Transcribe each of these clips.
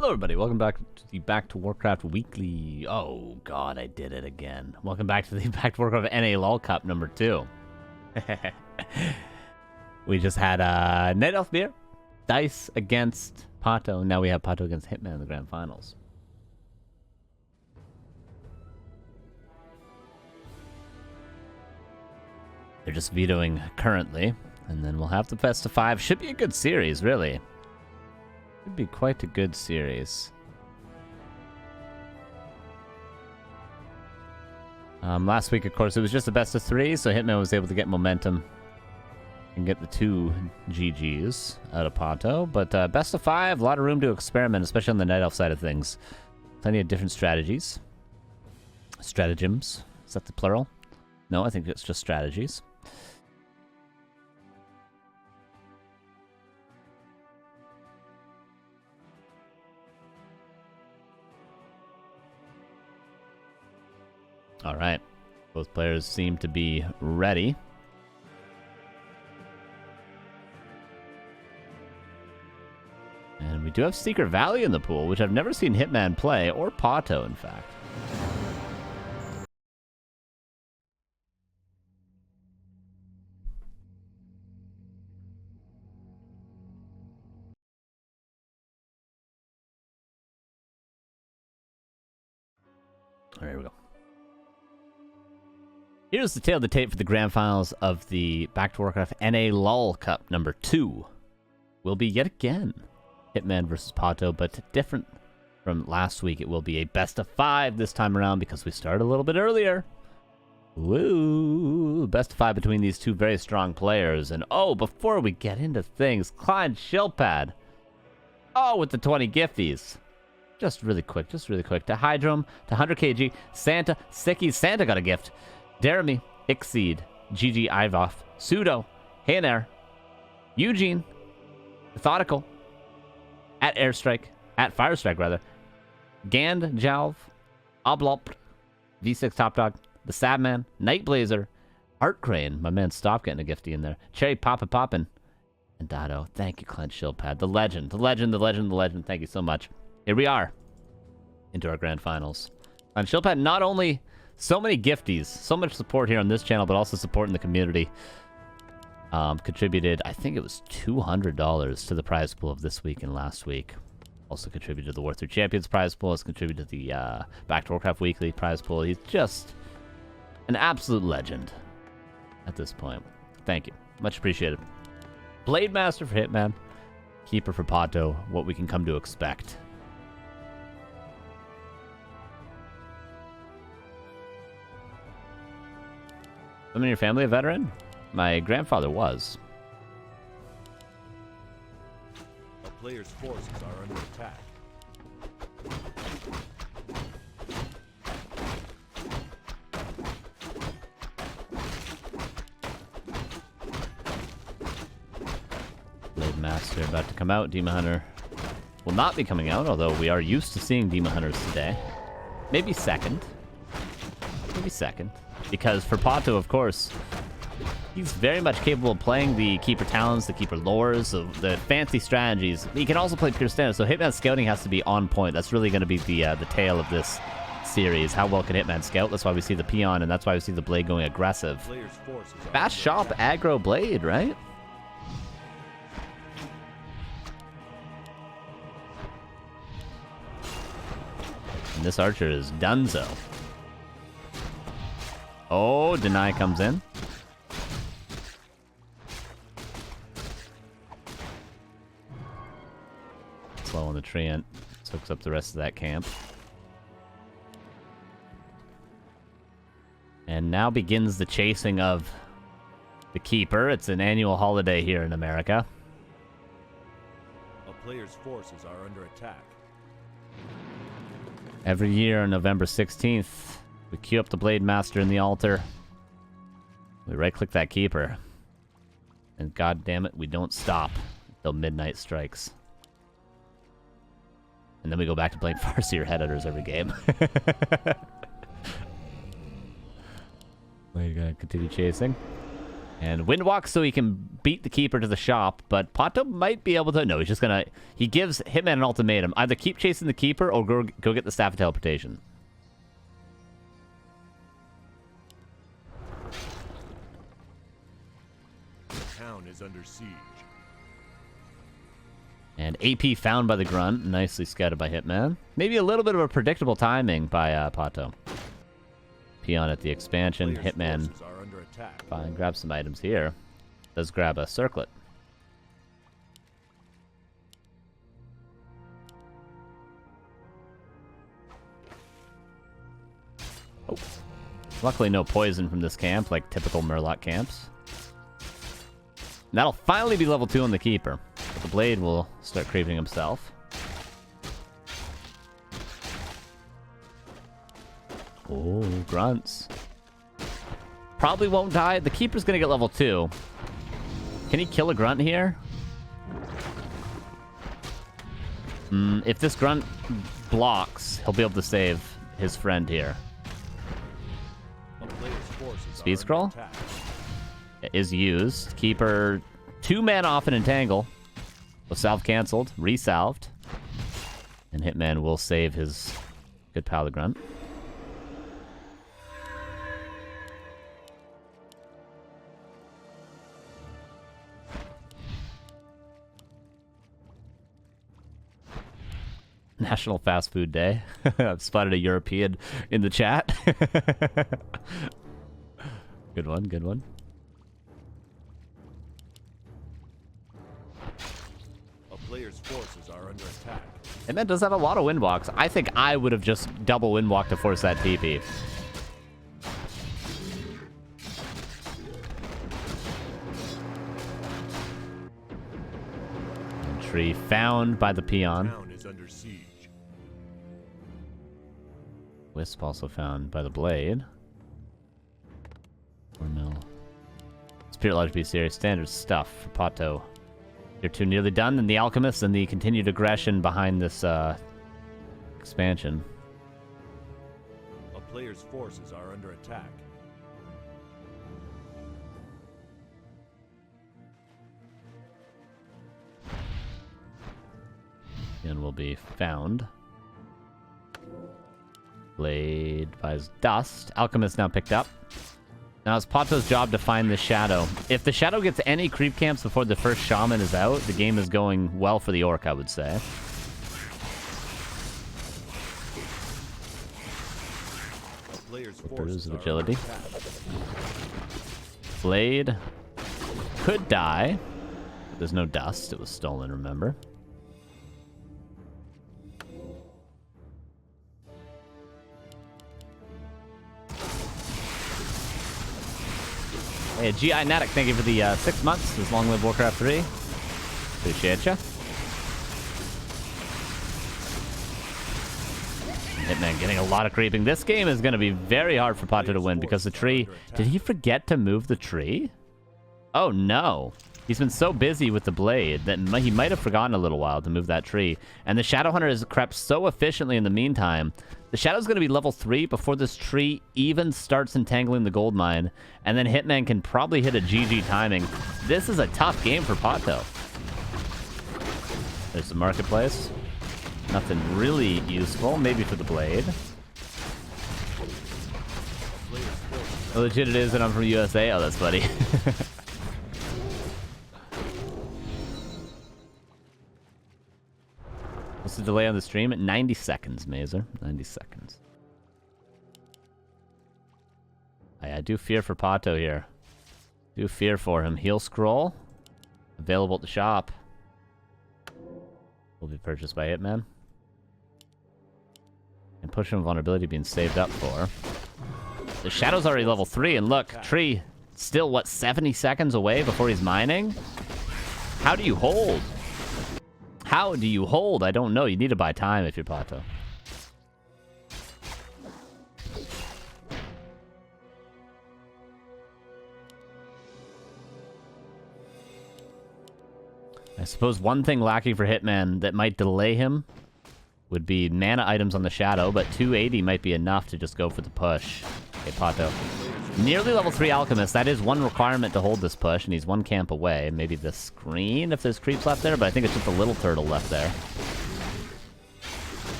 Hello everybody, welcome back to the Back to Warcraft Weekly. Oh god, I did it again. Welcome back to the Back to Warcraft NA LUL Cup number 2. We just had Night Elf Beer, Dice against PaTo, and now we have PaTo against Hitman in the Grand Finals. They're just vetoing currently, and then we'll have the best of 5. Should be a good series, really. Should be quite a good series. Last week, of course, it was just a best of 3, so Hitman was able to get momentum and get the 2 GGs out of PaTo. But best of 5, a lot of room to experiment, especially on the Night Elf side of things. Plenty of different strategies. Stratagems. Is that the plural? No, I think it's just strategies. All right, both players seem to be ready. And we do have Secret Valley in the pool, which I've never seen Hitman play, or PaTo, in fact. All right, here we go. Here's the tail of the tape for the grand finals of the Back to Warcraft NA LUL Cup number 2. Will be yet again Hitman versus PaTo, but different from last week. It will be a best of 5 this time around because we started a little bit earlier. Woo! Best of 5 between these two very strong players. And oh, before we get into things, Klein Shieldpad. Oh, with the 20 gifties. Just really quick. To Hydrom, to 100 kg, Santa, Sicky, Santa got a gift. Jeremy, Ixeed, GG Ivoff, Pseudo, Hainair, Eugene, Methodical, at Airstrike, at Firestrike rather, Gand, Jalv, Oblop, V6 Top Dog, the Sabman, Nightblazer, Art Crane, my man Stop getting a gifty in there, Cherry Poppin', and Dado. Thank you, Clint Shieldpad, the legend, thank you so much. Here we are, into our grand finals. Clint Shieldpad, not only so many gifties, so much support here on this channel, but also support in the community. Contributed, I think it was $200 to the prize pool of this week and last week. Also contributed to the War 3 Champions prize pool. Has contributed to the Back to Warcraft Weekly prize pool. He's just an absolute legend at this point. Thank you. Much appreciated. Blade Master for Hitman. Keeper for PaTo. What we can come to expect. Someone in your family a veteran? My grandfather was. A player's forces are under attack. Blade Master about to come out. Demon Hunter will not be coming out, although we are used to seeing Demon Hunters today. Maybe second. Because for PaTo, of course, he's very much capable of playing the Keeper talents, the Keeper lores, the fancy strategies. He can also play pure standard, so Hitman scouting has to be on point. That's really going to be the tail of this series. How well can Hitman scout? That's why we see the Peon, and that's why we see the Blade going aggressive. Fast shop aggro Blade, right? And this Archer is donezo. Oh, Deny comes in. Slow on the Treant. Hooks up the rest of that camp. And now begins the chasing of the Keeper. It's an annual holiday here in America. A player's forces are under attack. Every year on November 16th, we queue up the Blade Master in the altar. We right-click that Keeper. And god damn it, we don't stop until midnight strikes. And then we go back to playing Farseer head editors every game. We're gonna continue chasing. And Windwalk so he can beat the Keeper to the shop, but PaTo might be able to... No, he's just gonna... He gives Hitman an ultimatum. Either keep chasing the Keeper or go get the Staff of Teleportation. The town is under siege. And AP found by the Grunt. Nicely scouted by Hitman. Maybe a little bit of a predictable timing by PaTo. Peon at the expansion. Hitman... Fine, grab some items here. Does grab a circlet. Oh. Luckily no poison from this camp, like typical Murloc camps. And that'll finally be level 2 on the Keeper. But the Blade will start creeping himself. Oh, grunts. Probably won't die. The Keeper's gonna get level 2. Can he kill a Grunt here? If this Grunt blocks, he'll be able to save his friend here. Speed scroll is used. Keeper 2 mana off an entangle. Was salve cancelled, resalved. And Hitman will save his good pal the Grunt. National Fast Food Day. I've spotted a European in the chat. Good one, good one. A player's forces are under attack. Hitman does have a lot of Windwalks. I think I would have just double Windwalk to force that TP. Tree found by the Peon. Under siege. Wisp also found by the Blade. Or no. Spirit Lodge be serious. Standard stuff for PaTo. You're 2 nearly done. And the Alchemist and the continued aggression behind this expansion. A player's forces are under attack. And will be found. Blade buys dust. Alchemist now picked up. Now it's PaTo's job to find the Shadow. If the Shadow gets any creep camps before the first Shaman is out, the game is going well for the Orc, I would say. Flippers of agility. Blade could die. But there's no dust. It was stolen, remember? Hey, GI Natic, thank you for the 6 months. As long live Warcraft 3. Appreciate ya. Hitman getting a lot of creeping. This game is going to be very hard for PaTo to win because the tree... Did he forget to move the tree? Oh, no. He's been so busy with the Blade that he might have forgotten a little while to move that tree. And the Shadowhunter has crept so efficiently in the meantime. The Shadow's going to be level 3 before this tree even starts entangling the gold mine. And then Hitman can probably hit a GG timing. This is a tough game for PaTo. There's the marketplace. Nothing really useful. Maybe for the Blade. How legit it is that I'm from USA? Oh, that's funny. What's the delay on the stream? 90 seconds, Mazer. 90 seconds. I do fear for PaTo here. Do fear for him. Heal scroll. Available at the shop. Will be purchased by Hitman. And push him vulnerability being saved up for. The Shadow's already level 3, and look, tree still, what, 70 seconds away before he's mining? How do you hold? How do you hold? I don't know. You need to buy time if you're PaTo. I suppose one thing lacking for Hitman that might delay him would be mana items on the Shadow, but 280 might be enough to just go for the push. Okay, PaTo. Nearly level 3 Alchemist. That is one requirement to hold this push, and he's one camp away. Maybe the screen if there's creeps left there, but I think it's just a little turtle left there.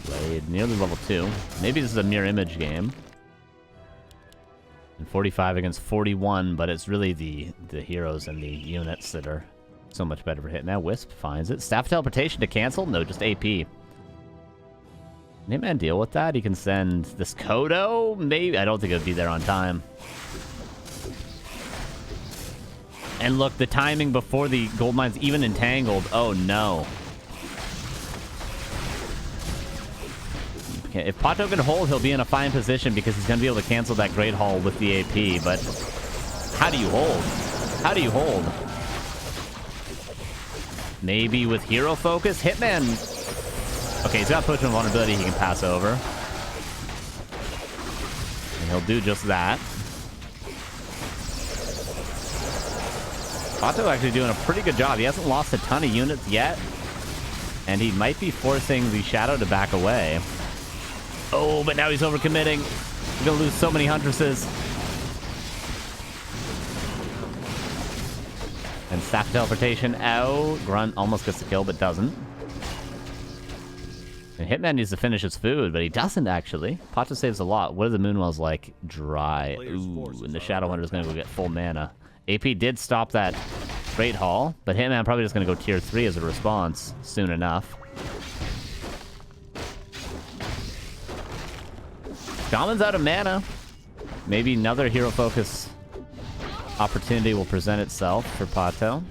Blade, nearly level 2. Maybe this is a mirror image game. And 45 against 41, but it's really the heroes and the units that are so much better for hitting. Now Wisp finds it. Staff Teleportation to cancel? No, just AP. Can Hitman deal with that? He can send this Kodo? Maybe. I don't think it would be there on time. And look, the timing before the gold mine's even entangled. Oh, no. Okay, if PaTo can hold, he'll be in a fine position because he's going to be able to cancel that Great Hall with the AP. But how do you hold? How do you hold? Maybe with hero focus? Hitman... Okay, he's got Potion of Vulnerability he can pass over. And he'll do just that. PaTo actually doing a pretty good job. He hasn't lost a ton of units yet. And he might be forcing the Shadow to back away. Oh, but now he's overcommitting. He's going to lose so many Huntresses. And Staff Teleportation out. Grunt almost gets the kill, but doesn't. And Hitman needs to finish his food, but he doesn't actually. PaTo saves a lot. What are the Moonwells like? Dry. Ooh, and the Shadow Hunter's going to go get full mana. AP did stop that Great Hall, but Hitman probably just going to go tier 3 as a response soon enough. Shaman's out of mana. Maybe another hero focus opportunity will present itself for PaTo.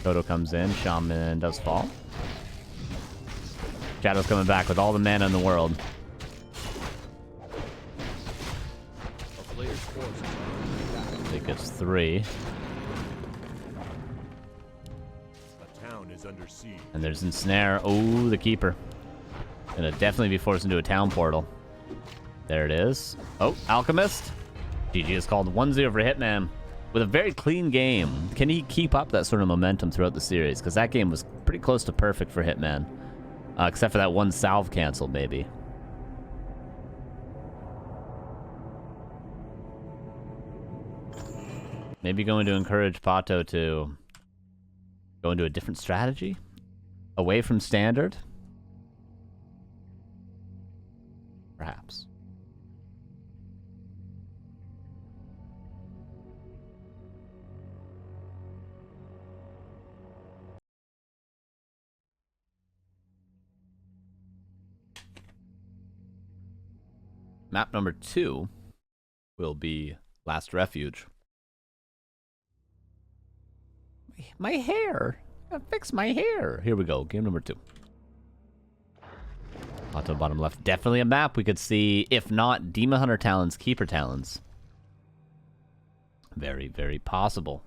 Kodo comes in. Shaman does fall. Shadow's coming back with all the mana in the world. I think it's 3. A town is under siege. And there's Ensnare. Oh, the Keeper. Gonna definitely be forced into a town portal. There it is. Oh, Alchemist. GG is called 1-0 for Hitman. With a very clean game. Can he keep up that sort of momentum throughout the series? Because that game was pretty close to perfect for Hitman. Except for that one salve cancel, maybe. Maybe going to encourage PaTo to go into a different strategy? Away from standard? Perhaps. Map number 2 will be Last Refuge. My hair! I gotta fix my hair! Here we go, game number 2. PaTo bottom left. Definitely a map we could see, if not Demon Hunter Talons, Keeper Talons. Very, very possible.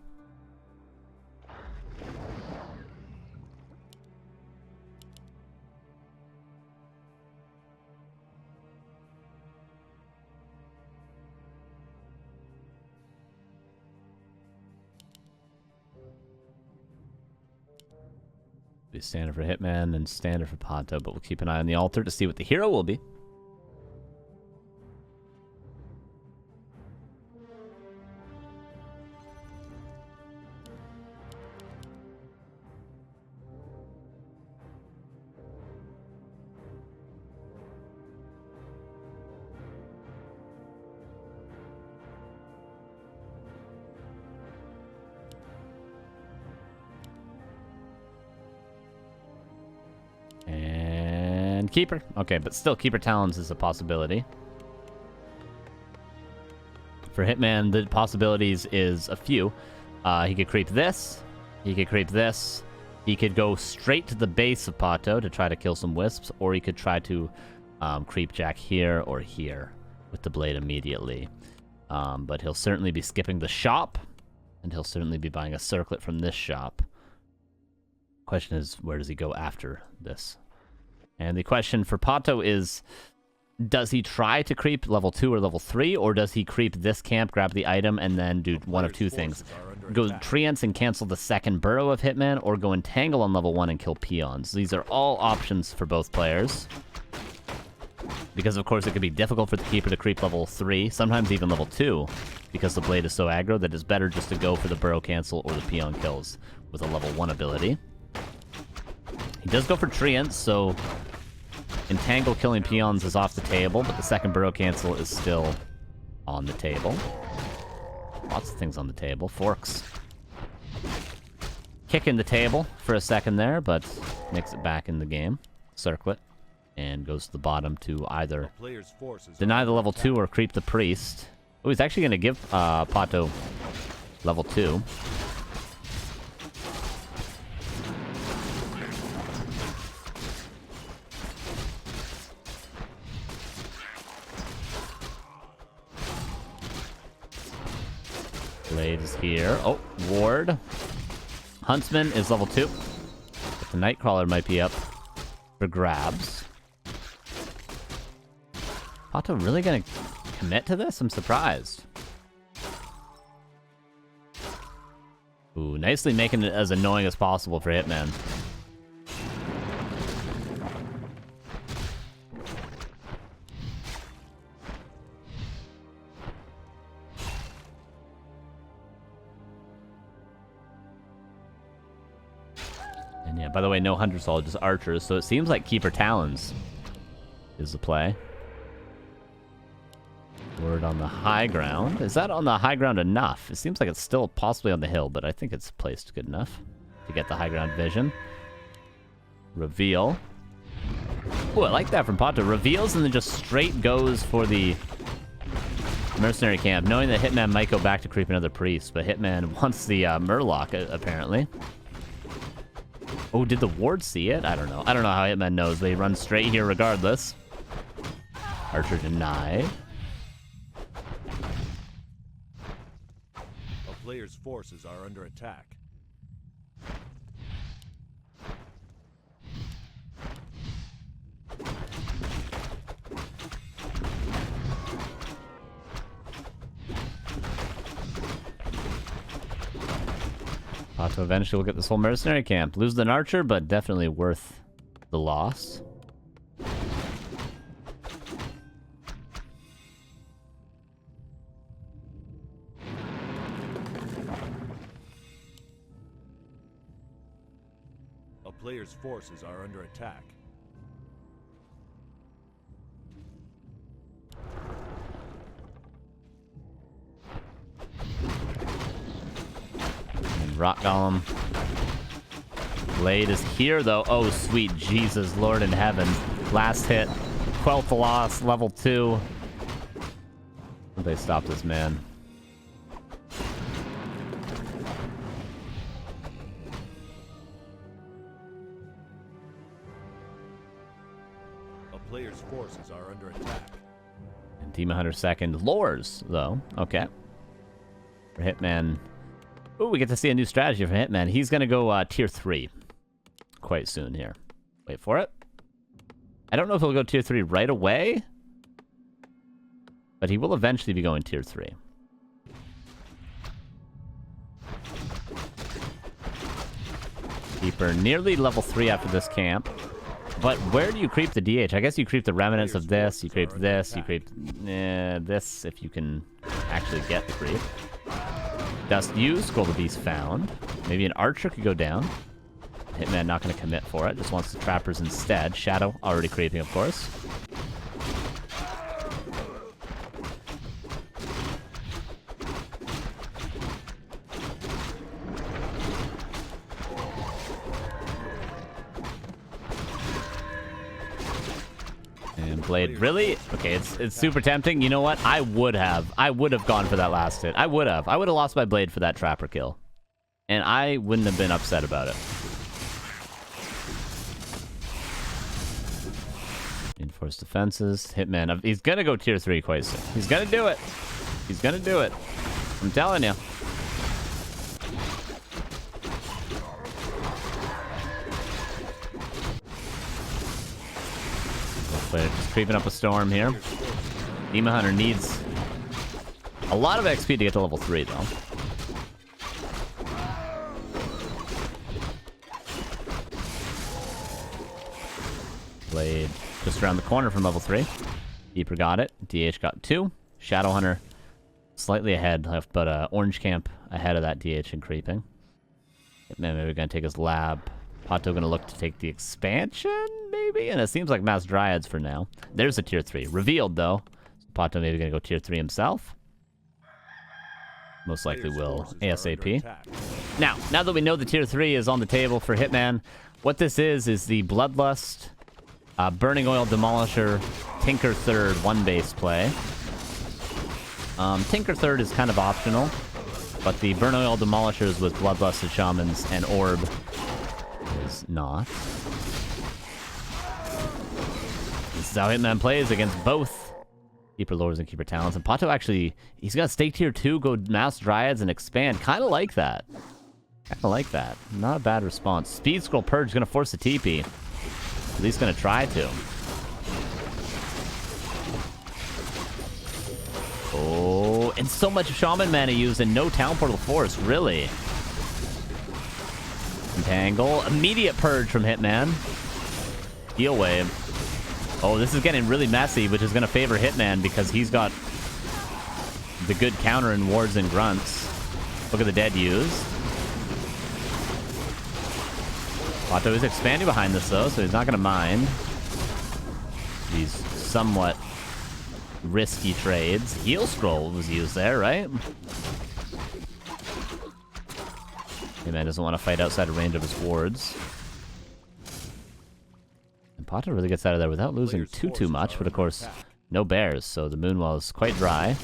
Be standard for Hitman and standard for PaTo, but we'll keep an eye on the altar to see what the hero will be. And Keeper. Okay, but still Keeper Talons is a possibility. For Hitman, the possibilities is a few. He could creep this. He could creep this. He could go straight to the base of PaTo to try to kill some wisps, or he could try to creep Jack here or here with the blade immediately. But he'll certainly be skipping the shop, and he'll certainly be buying a circlet from this shop. Question is, where does he go after this? And the question for PaTo is, does he try to creep level 2 or level 3, or does he creep this camp, grab the item, and then do one of two things? Go Treants and cancel the second burrow of Hitman, or go Entangle on level 1 and kill peons. These are all options for both players. Because, of course, it could be difficult for the keeper to creep level 3, sometimes even level 2, because the blade is so aggro that it's better just to go for the burrow cancel or the peon kills with a level 1 ability. He does go for treants, so entangle killing peons is off the table, but the second burrow cancel is still on the table. Lots of things on the table. Forks. Kicking the table for a second there, but makes it back in the game. Circlet. And goes to the bottom to either deny the level 2 or creep the priest. Oh, he's actually going to give PaTo level 2. Blade is here. Oh, ward. Huntsman is level 2. But the Nightcrawler might be up for grabs. PaTo really gonna commit to this? I'm surprised. Ooh, nicely making it as annoying as possible for Hitman. And yeah, by the way, no Hunter Soul, just archers, so it seems like Keeper Talons is the play. Word on the high ground. Is that on the high ground enough? It seems like it's still possibly on the hill, but I think it's placed good enough to get the high ground vision. Reveal. Oh, I like that from PaTo. Reveals and then just straight goes for the mercenary camp, knowing that Hitman might go back to creep another priest, but Hitman wants the Murloc, apparently. Oh, did the ward see it? I don't know. I don't know how Hitman knows, but he runs straight here regardless. Archer denied. Players' forces are under attack. PaTo eventually will get this whole mercenary camp. Lose an archer, but definitely worth the loss. Players' forces are under attack. And Rock Golem. Blade is here, though. Oh, sweet Jesus, Lord in heaven. Last hit. 12th loss, level 2. They stop this man. Players' forces are under attack. And Demon Hunter second. Lures, though. Okay. For Hitman. Ooh, we get to see a new strategy for Hitman. He's going to go tier 3 quite soon here. Wait for it. I don't know if he'll go tier 3 right away, but he will eventually be going tier 3. Keeper nearly level 3 after this camp. But where do you creep the DH? I guess you creep the remnants of this, you creep this, you creep this if you can actually get the creep. Dust used, Scroll the Beast found. Maybe an archer could go down. Hitman not going to commit for it, just wants the trappers instead. Shadow already creeping, of course. Blade, really? Okay, it's super tempting. You know what? I would have gone for that last hit. I would have lost my blade for that trapper kill. And I wouldn't have been upset about it. Enforced defenses. Hitman. He's gonna go tier 3 quite soon. He's gonna do it. He's gonna do it. I'm telling you. Just creeping up a storm here. Demon Hunter needs a lot of XP to get to level 3, though. Blade just around the corner from level 3. Keeper got it. DH got 2. Shadowhunter slightly ahead, left, but Orange Camp ahead of that DH in creeping. Hitman maybe gonna take his lab. PaTo gonna look to take the expansion, maybe? And it seems like Mass Dryads for now. There's a tier 3. Revealed, though. So PaTo maybe gonna go tier 3 himself. Most likely will ASAP. Now that we know the tier 3 is on the table for Hitman, what this is the Bloodlust, Burning Oil Demolisher, Tinker Third 1-base play. Tinker Third is kind of optional, but the Burning Oil Demolishers with Bloodlusted Shamans and Orb is not. This is how Hitman plays against both Keeper Lords and Keeper Talents. And PaTo actually, he's got stake tier 2, go Mass Dryads, and expand. Kind of like that. Kind of like that. Not a bad response. Speed Scroll Purge is going to force the TP. At least going to try to. Oh, and so much Shaman mana used and no Town Portal force, really. Entangle. Immediate Purge from Hitman. Heal Wave. Oh, this is getting really messy, which is going to favor Hitman because he's got the good counter in Wards and Grunts. Look at the dead use. PaTo is expanding behind this, though, so he's not going to mind these somewhat risky trades. Heal Scroll was used there, right? Hitman doesn't want to fight outside of range of his wards. PaTo really gets out of there without losing too much, but of course, no bears, so the Moonwell is quite dry.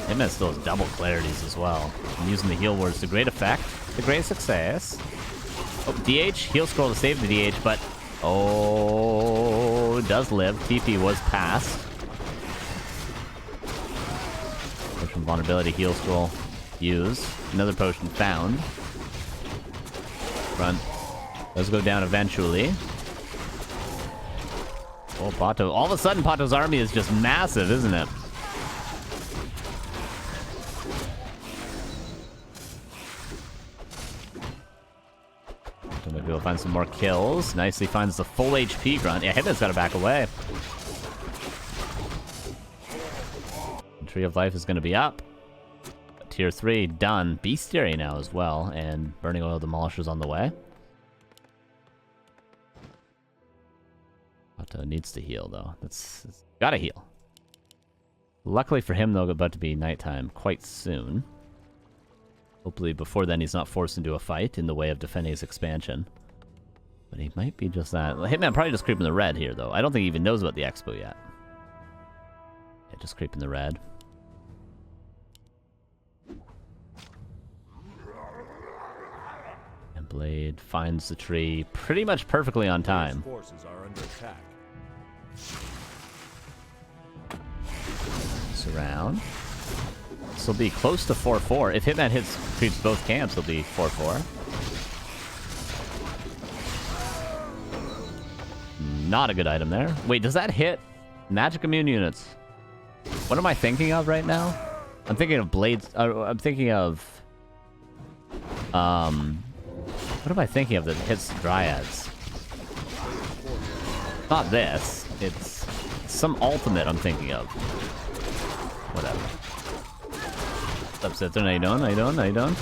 Hitman still has double clarities as well. And using the heal wards to great effect, to great success. Oh, DH, heal scroll to save the DH, but oh, does live. TP was passed. Potion vulnerability, heal scroll used. Another potion found. Run. Does go down eventually. Oh, PaTo. All of a sudden, PaTo's army is just massive, isn't it? Maybe we'll find some more kills. Nicely finds the full HP grunt. Yeah, Hitman's got to back away. Tree of Life is going to be up. Tier 3 done. Bestiary now as well, and Burning Oil Demolisher's on the way. PaTo needs to heal, though. It's gotta heal. Luckily for him, though, it's about to be nighttime quite soon. Hopefully before then he's not forced into a fight in the way of defending his expansion. But he might be just that. Hitman probably just creeping the red here, though. I don't think he even knows about the expo yet. Yeah, just creeping the red. And Blade finds the tree pretty much perfectly on time. Forces are under attack. Surround. This will be close to 4-4. If Hitman creeps both camps, it'll be 4-4. Not a good item there. Wait, does that hit magic immune units? What am I thinking of right now? I'm thinking of blades. I'm thinking of... what am I thinking of that hits dryads? Not this. It's some ultimate I'm thinking of. Whatever. What's up, Sitzer? How you doing? How you doing? How you doing?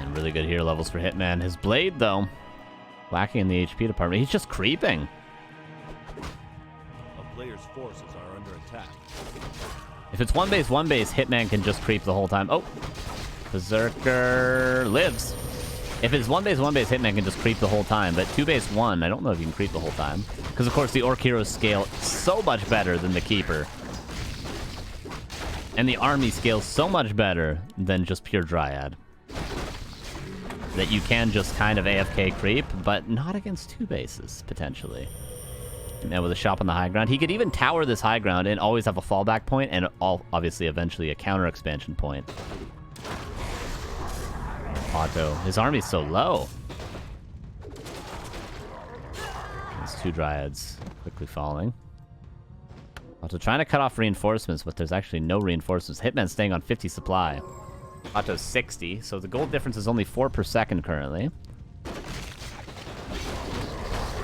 And really good hero levels for Hitman. His blade, though, lacking in the HP department. He's just creeping. Player's forces are under attack. If it's one base, Hitman can just creep the whole time. Oh, Berserker lives. If it's one base, Hitman can just creep the whole time. But 2-base-1, I don't know if you can creep the whole time. Because, of course, the Orc heroes scale so much better than the Keeper. And the army scales so much better than just pure Dryad. That you can just kind of AFK creep, but not against 2 bases, potentially. Now with a shop on the high ground, he could even tower this high ground and always have a fallback point and obviously eventually a counter expansion point. PaTo. His army's so low. There's 2 Dryads quickly falling. PaTo trying to cut off reinforcements, but there's actually no reinforcements. Hitman's staying on 50 supply. PaTo's 60, so the gold difference is only 4 per second currently.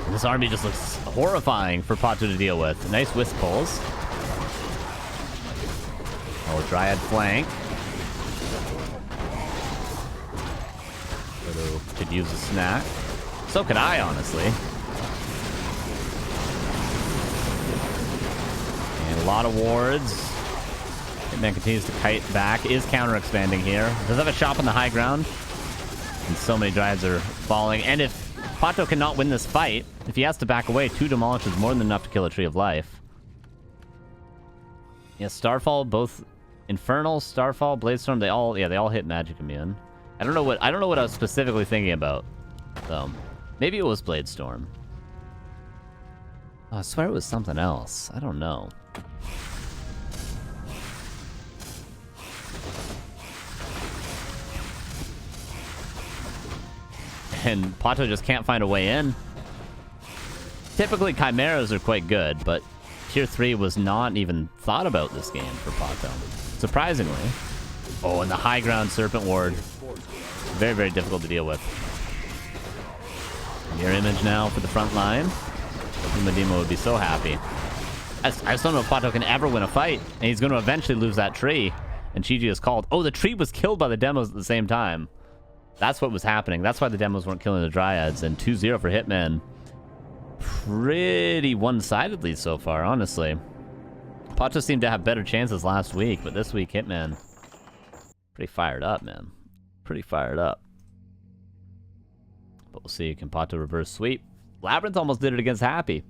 And this army just looks horrifying for PaTo to deal with. Nice wisp pulls. Oh, Dryad flank. PaTo could use a snack. So could I, honestly. And a lot of wards. Hitman continues to kite back. Is counter-expanding here. Does have a shop on the high ground. And so many Dryads are falling. And if PaTo cannot win this fight, if he has to back away, 2 demolish is more than enough to kill a Tree of Life. Yeah, Starfall, both Infernal, Starfall, Bladestorm, they all hit magic immune. I don't know what I was specifically thinking about. So maybe it was Bladestorm. Oh, I swear it was something else. I don't know. And PaTo just can't find a way in. Typically, Chimeras are quite good, but Tier 3 was not even thought about this game for PaTo. Surprisingly. Oh, and the high ground Serpent Ward. Very, very difficult to deal with. Mirror image now for the front line. Medema would be so happy. I just don't know if PaTo can ever win a fight, and he's going to eventually lose that tree. And Chiji is called. Oh, the tree was killed by the demos at the same time. That's what was happening. That's why the demos weren't killing the Dryads. And 2-0 for Hitman. Pretty one-sidedly so far, honestly. PaTo seemed to have better chances last week, but this week, Hitman, pretty fired up, man. Pretty fired up. But we'll see. Can PaTo reverse sweep? Labyrinth almost did it against Happy.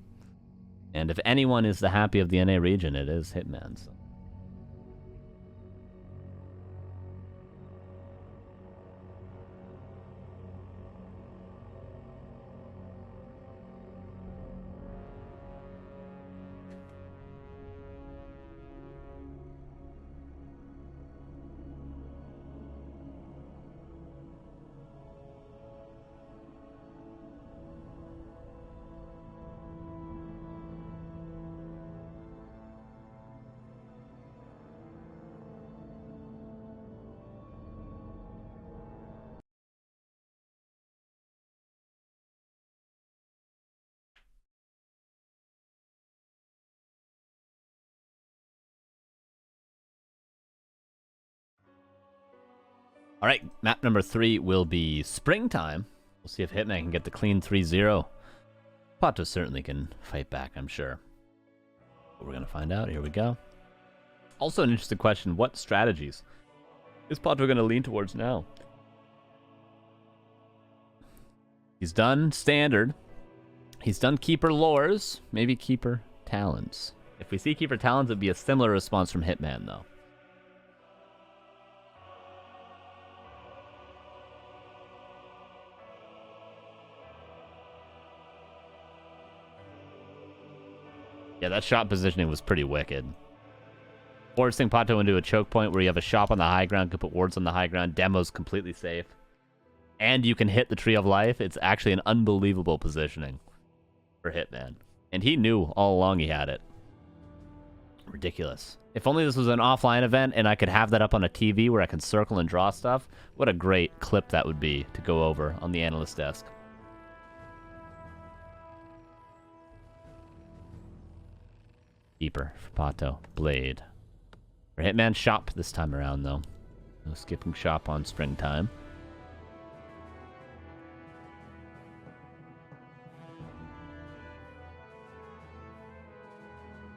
And if anyone is the Happy of the NA region, it is Hitman. So. All right, map number 3 will be Springtime. We'll see if Hitman can get the clean 3-0. PaTo certainly can fight back, I'm sure. But we're going to find out. Here we go. Also an interesting question. What strategies is PaTo going to lean towards now? He's done Standard. He's done Keeper Lores. Maybe Keeper Talons. If we see Keeper Talons, it'd be a similar response from Hitman, though. Yeah, that shot positioning was pretty wicked. Forcing PaTo into a choke point where you have a shop on the high ground, can put wards on the high ground, demo's completely safe. And you can hit the Tree of Life. It's actually an unbelievable positioning for Hitman. And he knew all along he had it. Ridiculous. If only this was an offline event and I could have that up on a TV where I can circle and draw stuff, what a great clip that would be to go over on the analyst desk. Keeper for PaTo. Blade. For Hitman, shop this time around, though. No skipping shop on Springtime.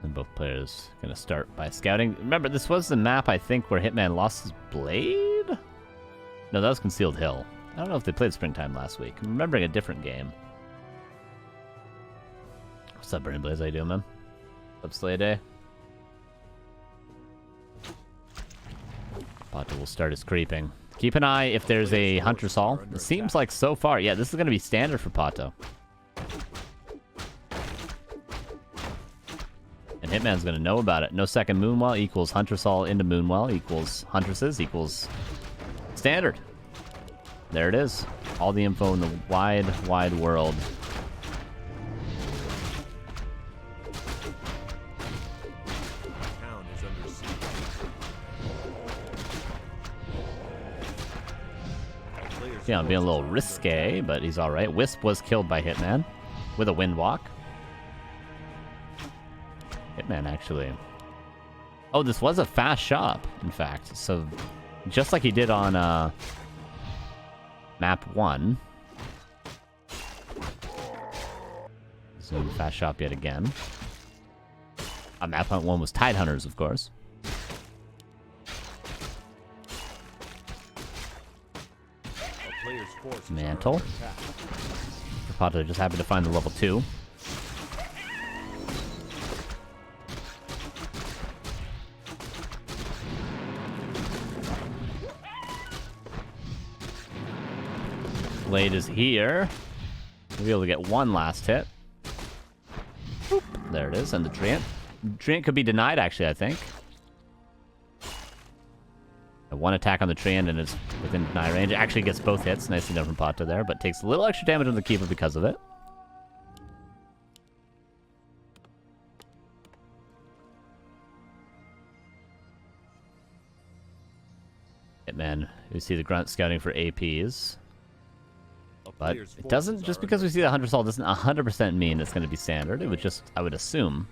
And both players going to start by scouting. Remember, this was the map, I think, where Hitman lost his blade? No, that was Concealed Hill. I don't know if they played Springtime last week. I'm remembering a different game. What's up, Burning Blaze? How you doing, man? What's up, Slay Day? PaTo will start his creeping. Keep an eye if there's a Hunter's Hall. It seems like so far, yeah, this is going to be standard for PaTo. And Hitman's going to know about it. No second Moonwell equals Hunter's Hall into Moonwell equals Huntresses equals standard. There it is. All the info in the wide, wide world. Town is under siege. Players Yeah, I'm being a little forces are risque, but he's alright. Wisp was killed by Hitman with a windwalk. Hitman, actually. Oh, this was a fast shop, in fact. So, just like he did on map 1. Zoom fast shop yet again. Map 1 was Tide Hunters, of course. A player's forces are Mantle. under attack. PaTo just happened to find the level 2. Blade is here. We'll be able to get one last hit. Boop. There it is, and the Treant. Treant could be denied, actually, I think. One attack on the Treant, and it's within deny range. It actually gets both hits. Nicely done from PaTo there, but takes a little extra damage on the Keeper because of it. Hitman, we see the Grunt scouting for APs. But it doesn't, just because we see the 100 Soul doesn't 100% mean it's going to be standard. It would just, I would assume.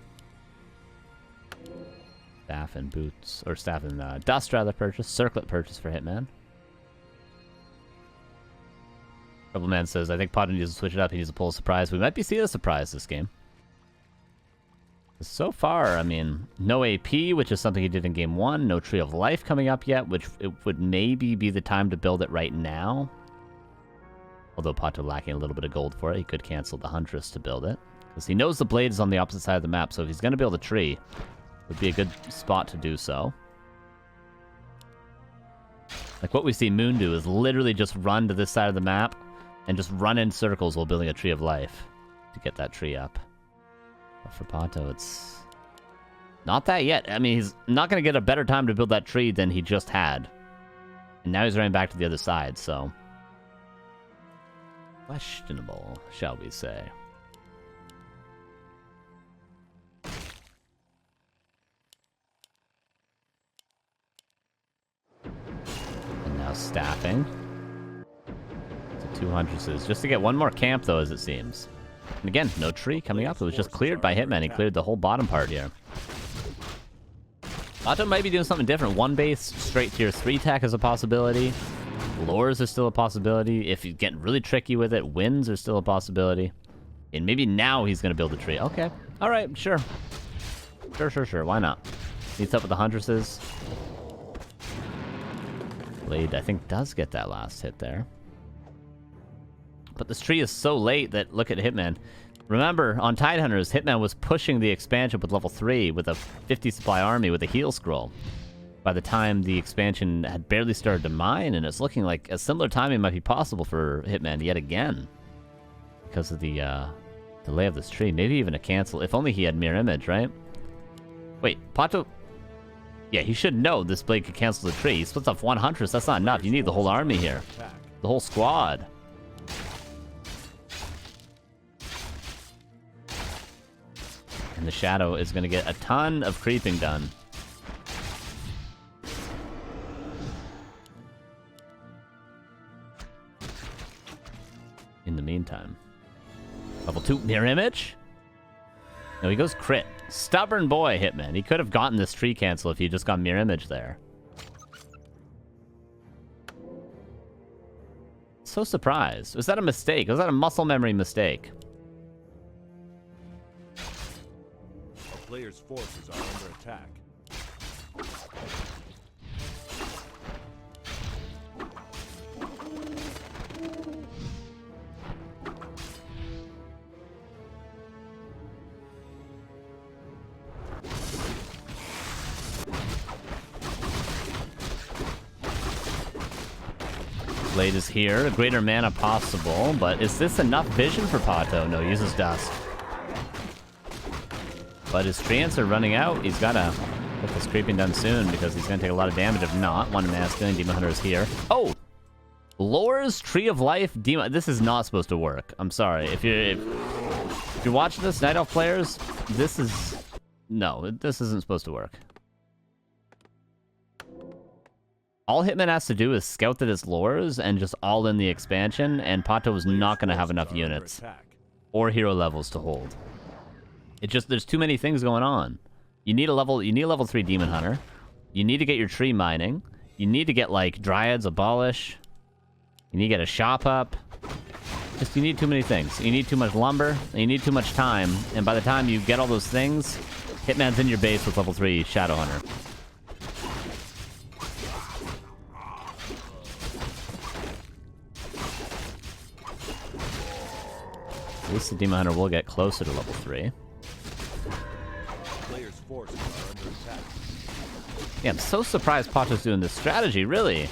Staff and boots, or staff and dust rather purchase. Circlet purchase for Hitman. Troubleman says, I think PaTo needs to switch it up. He needs to pull a surprise. We might be seeing a surprise this game. So far, I mean, no AP, which is something he did in game 1. No Tree of Life coming up yet, which it would maybe be the time to build it right now. Although PaTo lacking a little bit of gold for it, he could cancel the Huntress to build it. Because he knows the blade is on the opposite side of the map, so if he's going to build a tree, it would be a good spot to do so. Like what we see Moon do is literally just run to this side of the map and just run in circles while building a Tree of Life to get that tree up. But for PaTo, it's not that yet. I mean, he's not going to get a better time to build that tree than he just had. And now he's running back to the other side, so... questionable, shall we say. And now staffing. So 200s, just to get one more camp, though, as it seems. And again, no tree coming up. It was just cleared by Hitman. He cleared the whole bottom part here. PaTo might be doing something different. One base, straight tier 3 tech is a possibility. Lures are still a possibility. If he's getting really tricky with it, wins are still a possibility. And maybe now he's going to build a tree. Okay. All right, sure. Sure. Why not? Meets up with the Huntresses. Blade, I think, does get that last hit there. But this tree is so late that, look at Hitman. Remember, on Tidehunters, Hitman was pushing the expansion with level 3 with a 50 supply army with a heal scroll. By the time the expansion had barely started to mine, and it's looking like a similar timing might be possible for Hitman yet again. Because of the delay of this tree. Maybe even a cancel. If only he had Mirror Image, right? Wait, PaTo... yeah, he should know this blade could cancel the tree. He splits off one Huntress. That's not enough. You need the whole army here. The whole squad. And the Shadow is going to get a ton of creeping done. In the meantime. Level 2 Mirror Image? No, he goes crit. Stubborn boy, Hitman. He could have gotten this tree cancel if he just got Mirror Image there. So surprised. Was that a mistake? Was that a muscle memory mistake? A player's forces are under attack. Blade is here. A greater mana possible, but is this enough vision for PaTo? No, he uses dust. But his treants are running out. He's got to get this creeping done soon because he's going to take a lot of damage if not. One masculine Demon Hunter is here. Oh! Lore's Tree of Life Demon. This is not supposed to work. I'm sorry. If you're watching this, Night Elf players, this is... No, this isn't supposed to work. All Hitman has to do is scout that it's Lores and just all in the expansion, and PaTo is not going to have enough units or hero levels to hold. It just... There's too many things going on. You need a level 3 Demon Hunter. You need to get your tree mining. You need to get, like, Dryads, Abolish. You need to get a shop up. Just, you need too many things. You need too much lumber, and you need too much time. And by the time you get all those things, Hitman's in your base with level 3 Shadow Hunter. At least the Demon Hunter will get closer to level 3. Players' forces are under attack. Yeah, I'm so surprised PaTo's doing this strategy, really.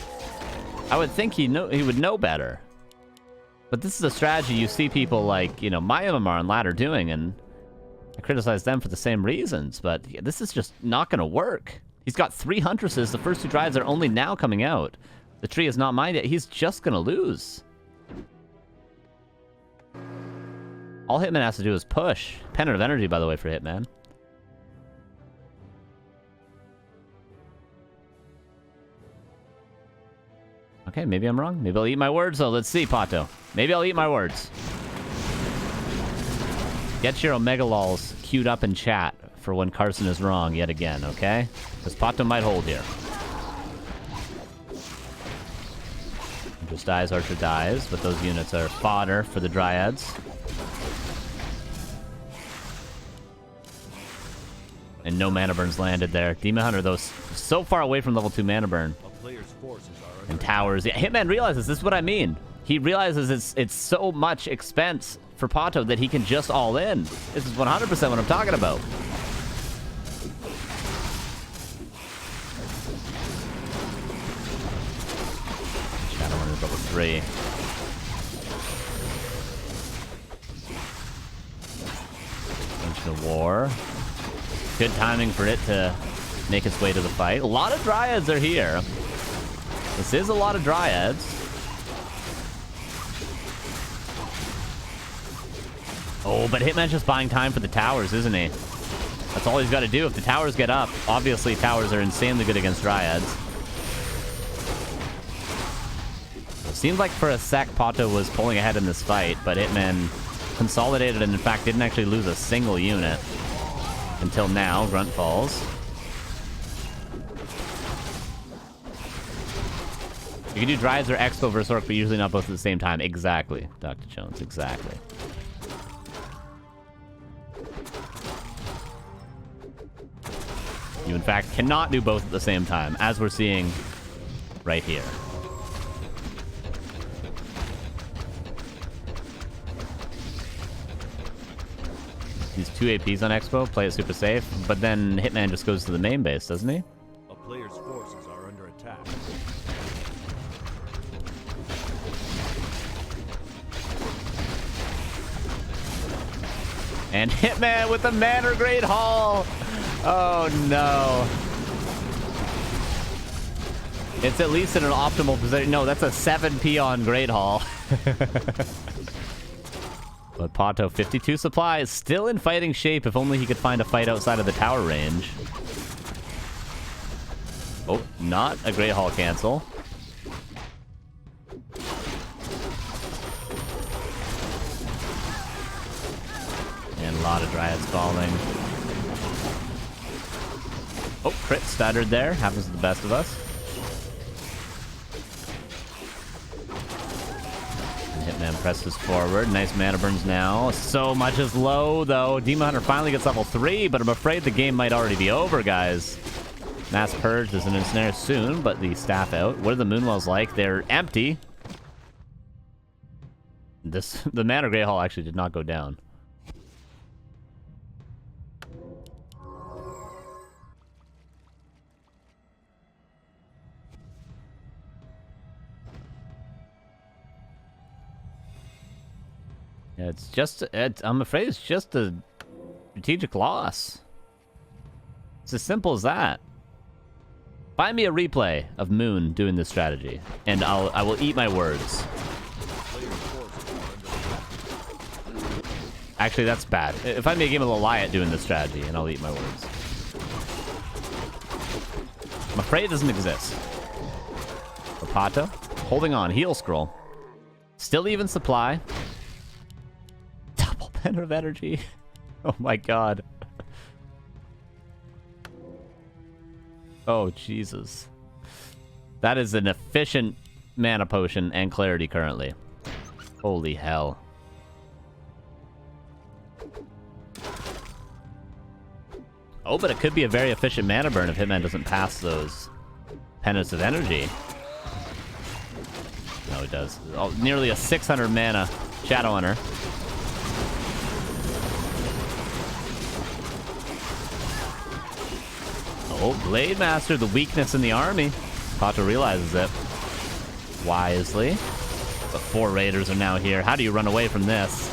I would think he would know better. But this is a strategy you see people like, you know, my MMR and Ladder doing, and I criticize them for the same reasons, but yeah, this is just not going to work. He's got 3 Huntresses. The first 2 Dryads are only now coming out. The tree is not mined yet. He's just going to lose. All Hitman has to do is push. Pennant of Energy, by the way, for Hitman. Okay, maybe I'm wrong. Maybe I'll eat my words, though. Let's see, PaTo. Maybe I'll eat my words. Get your Omega Lols queued up in chat for when Carson is wrong yet again, okay? Because PaTo might hold here. Just dies, Archer dies, but those units are fodder for the Dryads. And no mana burns landed there. Demon Hunter, though, so far away from level 2 mana burn. And towers. Yeah, Hitman realizes this is what I mean. He realizes it's so much expense for PaTo that he can just all in. This is 100% what I'm talking about. Shadow Runner level 3. Ancient of War. Good timing for it to make its way to the fight. A lot of Dryads are here. This is a lot of Dryads. Oh, but Hitman's just buying time for the towers, isn't he? That's all he's got to do. If the towers get up, obviously towers are insanely good against Dryads. Seemed like for a sec PaTo was pulling ahead in this fight, but Hitman consolidated and in fact didn't actually lose a single unit. Until now, Grunt falls. You can do Dryads or Expo versus Orc, but usually not both at the same time. Exactly, Dr. Jones, exactly. You, in fact, cannot do both at the same time, as we're seeing right here. These 2 APs on Expo, play it super safe, but then Hitman just goes to the main base, doesn't he? A player's forces are under attack. And Hitman with the Manor Great Hall! Oh no. It's at least in an optimal position. No, that's a 7 peon Great Hall. But PaTo, 52 supplies, still in fighting shape. If only he could find a fight outside of the tower range. Oh, not a Great Hall cancel. And a lot of Dryads falling. Oh, crit stuttered there. Happens to the best of us. Hitman presses forward. Nice mana burns now. So much is low, though. Demon Hunter finally gets level 3, but I'm afraid the game might already be over, guys. Mass Purge is an ensnare soon, but the staff out. What are the Moonwells like? They're empty. The Manor Grey Hall actually did not go down. Yeah, it's just... I'm afraid it's just a strategic loss. It's as simple as that. Find me a replay of Moon doing this strategy, and I will eat my words. Actually, that's bad. Find me a game of Laliat doing this strategy, and I'll eat my words. I'm afraid it doesn't exist. For PaTo, holding on, heal scroll. Still even supply. Double banner of energy. Oh my god. Oh, Jesus. That is an efficient mana potion and clarity currently. Holy hell. Oh, but it could be a very efficient mana burn if Hitman doesn't pass those penance of energy. No, it does. Oh, nearly a 600 mana Shadow Hunter. Oh, Blade Master, the weakness in the army. PaTo realizes it wisely. But 4 raiders are now here. How do you run away from this?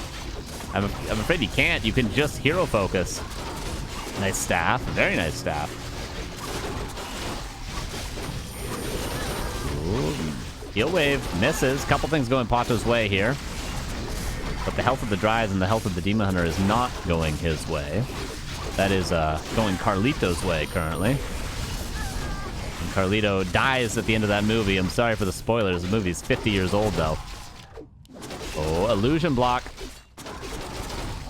I'm afraid you can't. You can just hero focus. Nice staff. Very nice staff. Ooh. Heal wave. Misses. Couple things going PaTo's way here. But the health of the Dryas and the health of the Demon Hunter is not going his way. That is going Carlito's way currently. And Carlito dies at the end of that movie. I'm sorry for the spoilers. The movie's 50 years old, though. Oh, illusion block.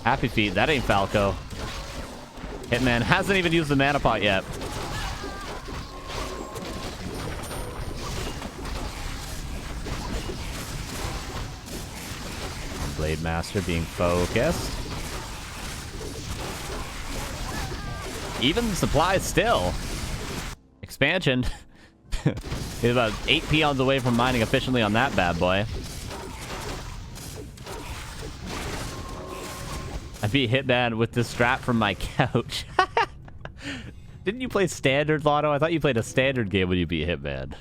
Happy Feet. That ain't Falco. Hitman hasn't even used the mana pot yet. Blade Master being focused. Even supply still. Expansion. He's about 8 peons away from mining efficiently on that bad boy. I beat Hitman with this strap from my couch. Didn't you play standard, Lotto? I thought you played a standard game when you beat Hitman.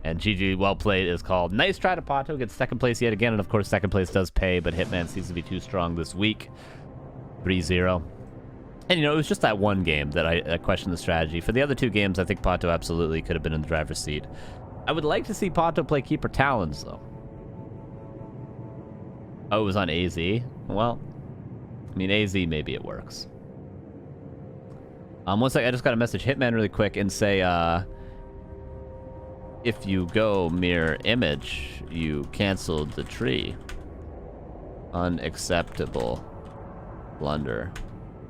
And GG, well played, is called. Nice try to PaTo, gets second place yet again, and of course second place does pay, but Hitman seems to be too strong this week. 3-0. And you know, it was just that one game that I questioned the strategy. For the other 2 games, I think PaTo absolutely could have been in the driver's seat. I would like to see PaTo play Keeper Talons, though. Oh, it was on AZ? Well, I mean, AZ, maybe it works. One sec, I just got to message Hitman really quick and say, if you go mirror image, you canceled the tree. Unacceptable. Blunder.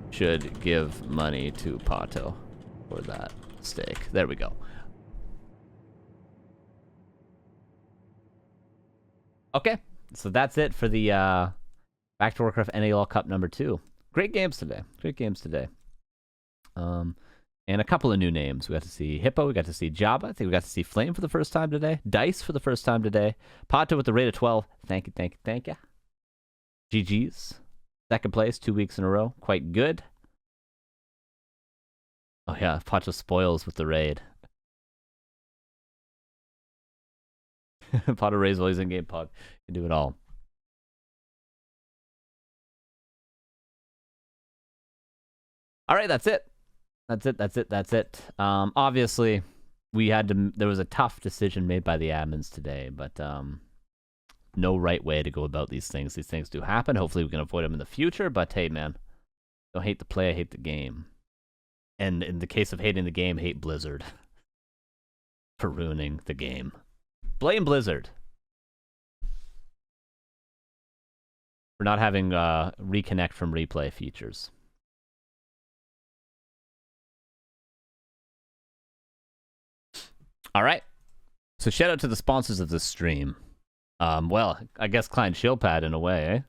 Should give money to PaTo for that mistake. There we go. Okay, so that's it for the Back to Warcraft NA LUL Cup number 2. Great games today. Great games today. And a couple of new names. We got to see Hippo. We got to see Jabba. I think we got to see Flame for the first time today. Dice for the first time today. PaTo with the rate of 12. Thank you, thank you, thank you. GG's. Second place, 2 weeks in a row. Quite good. Oh yeah, PaTo spoils with the raid. PaTo raids while he's in game pug. Can do it all. All right, that's it. That's it. Obviously, there was a tough decision made by the admins today, but no right way to go about these things. These things do happen. Hopefully we can avoid them in the future, but hey, man, don't hate the play, I hate the game. And in the case of hating the game, hate Blizzard for ruining the game. Blame Blizzard for not having reconnect from replay features. All right. So shout out to the sponsors of this stream. Well, I guess Klein Shieldpad in a way, eh?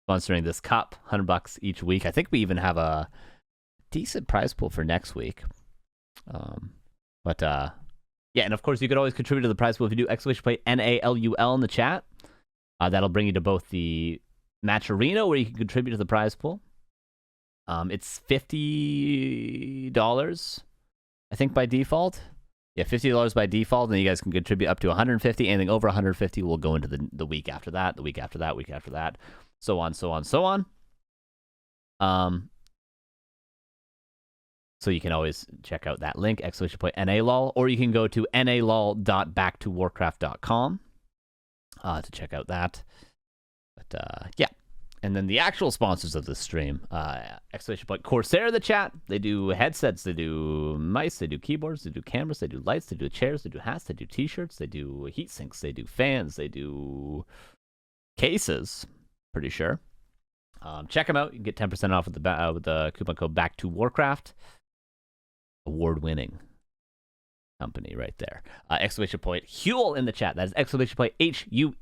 Sponsoring this cup, $100 each week. I think we even have a decent prize pool for next week. Yeah, and of course you could always contribute to the prize pool if you do !play NALUL in the chat. That'll bring you to both the match arena where you can contribute to the prize pool. It's $50, I think, by default. Yeah, $50 by default, and you guys can contribute up to $150. Anything over $150 will go into the week after that, the week after that, week after that, so on, so on, so on. So you can always check out that link, !NA LUL, or you can go to nalul.backtowarcraft.com to check out that. But yeah. And then the actual sponsors of this stream, !CORSAIR the chat. They do headsets, they do mice, they do keyboards, they do cameras, they do lights, they do chairs, they do hats, they do t-shirts, they do heat sinks, they do fans, they do cases, pretty sure. Check them out. You can get 10% off with the coupon code BACKTOWARCRAFT. Award-winning company right there. !Huel in the chat. That is !HUEL.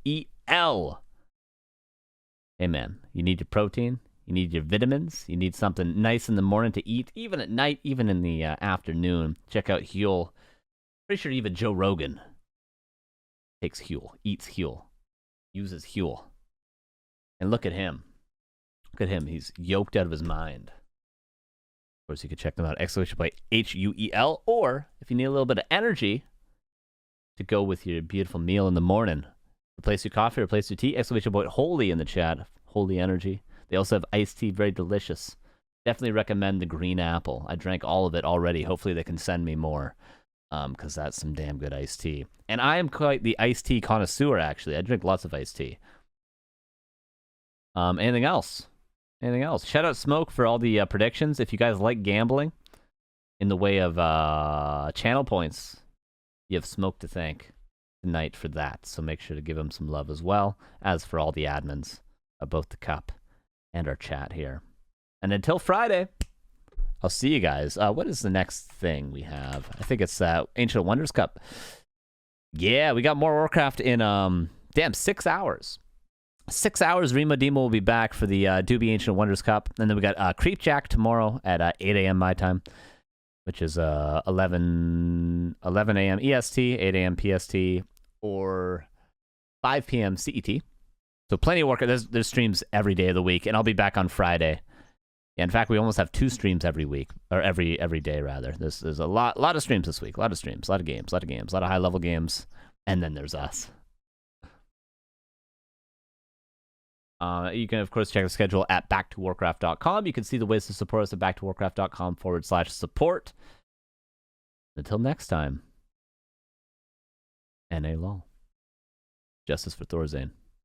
Hey man, you need your protein, you need your vitamins, you need something nice in the morning to eat, even at night, even in the afternoon. Check out Huel. Pretty sure even Joe Rogan takes Huel, eats Huel, uses Huel. And look at him. Look at him. He's yoked out of his mind. Of course, you can check them out. !HUEL. Or if you need a little bit of energy to go with your beautiful meal in the morning, replace your coffee, replace your tea. Holy in the chat. Holy energy. They also have iced tea, very delicious. Definitely recommend the green apple. I drank all of it already. Hopefully they can send me more, because that's some damn good iced tea. And I am quite the iced tea connoisseur, actually. I drink lots of iced tea. Anything else? Anything else? Shout out Smoke for all the predictions. If you guys like gambling in the way of channel points, you have Smoke to thank tonight for that. So make sure to give him some love as well, as for all the admins of both the cup and our chat here. And until Friday, I'll see you guys. What is the next thing we have? I think it's Ancient Wonders Cup. Yeah, we got more Warcraft in 6 hours. 6 hours, Remo Demo will be back for the Doobie Ancient Wonders Cup. And then we got Creepjack tomorrow at 8 a.m. my time, which is 11 a.m. EST, 8 a.m. PST, or 5 p.m. CET. So plenty of work. There's streams every day of the week, and I'll be back on Friday. Yeah, in fact, we almost have 2 streams every week, or every day rather. There's a lot of streams this week. A lot of streams, a lot of games, a lot of high-level games, and then there's us. You can, of course, check the schedule at backtowarcraft.com. You can see the ways to support us at backtowarcraft.com/support. Until next time, NA LUL. Justice for Thorzane.